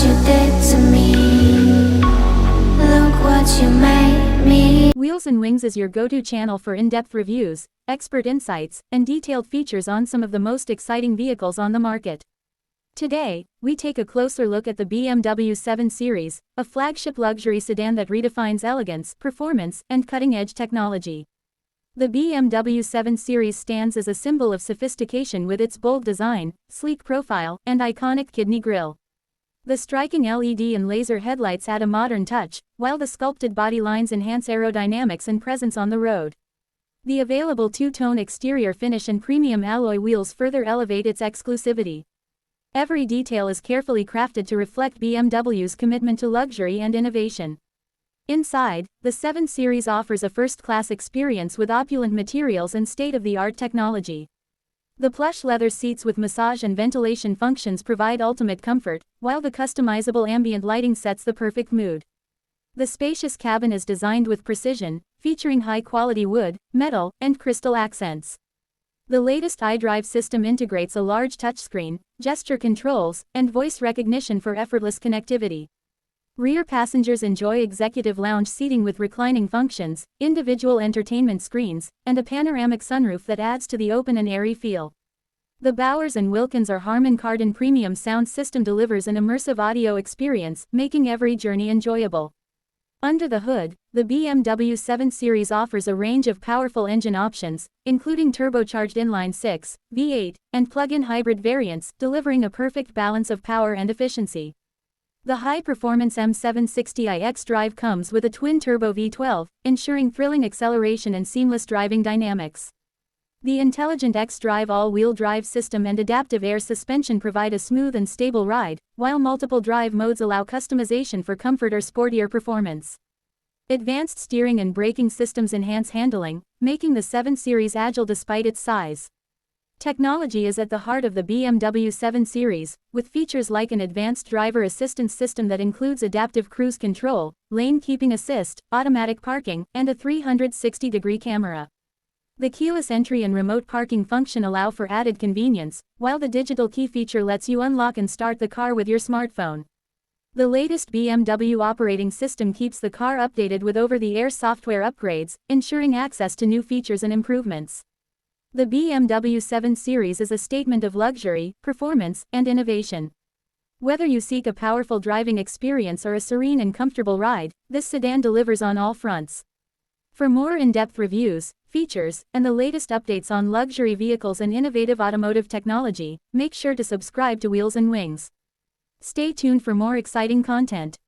you did to me. Look what you made me. Wheels and Wings is your go-to channel for in-depth reviews, expert insights, and detailed features on some of the most exciting vehicles on the market. Today, we take a closer look at the BMW 7 Series, a flagship luxury sedan that redefines elegance, performance, and cutting-edge technology. The BMW 7 Series stands as a symbol of sophistication with its bold design, sleek profile, and iconic kidney grille. The striking LED and laser headlights add a modern touch, while the sculpted body lines enhance aerodynamics and presence on the road. The available two-tone exterior finish and premium alloy wheels further elevate its exclusivity. Every detail is carefully crafted to reflect BMW's commitment to luxury and innovation. Inside, the 7 Series offers a first-class experience with opulent materials and state-of-the-art technology. The plush leather seats with massage and ventilation functions provide ultimate comfort, while the customizable ambient lighting sets the perfect mood. The spacious cabin is designed with precision, featuring high-quality wood, metal, and crystal accents. The latest iDrive system integrates a large touchscreen, gesture controls, and voice recognition for effortless connectivity. Rear passengers enjoy executive lounge seating with reclining functions, individual entertainment screens, and a panoramic sunroof that adds to the open and airy feel. The Bowers & Wilkins or Harman Kardon premium sound system delivers an immersive audio experience, making every journey enjoyable. Under the hood, the BMW 7 Series offers a range of powerful engine options, including turbocharged inline-6, V8, and plug-in hybrid variants, delivering a perfect balance of power and efficiency. The high-performance M760i xDrive comes with a twin-turbo V12, ensuring thrilling acceleration and seamless driving dynamics. The intelligent xDrive all-wheel drive system and adaptive air suspension provide a smooth and stable ride, while multiple drive modes allow customization for comfort or sportier performance. Advanced steering and braking systems enhance handling, making the 7 Series agile despite its size. Technology is at the heart of the BMW 7 Series, with features like an advanced driver assistance system that includes adaptive cruise control, lane keeping assist, automatic parking, and a 360-degree camera. The keyless entry and remote parking function allow for added convenience, while the digital key feature lets you unlock and start the car with your smartphone. The latest BMW operating system keeps the car updated with over-the-air software upgrades, ensuring access to new features and improvements. The BMW 7 Series is a statement of luxury, performance, and innovation. Whether you seek a powerful driving experience or a serene and comfortable ride, this sedan delivers on all fronts. For more in-depth reviews, features, and the latest updates on luxury vehicles and innovative automotive technology, make sure to subscribe to Wheels and Wings. Stay tuned for more exciting content.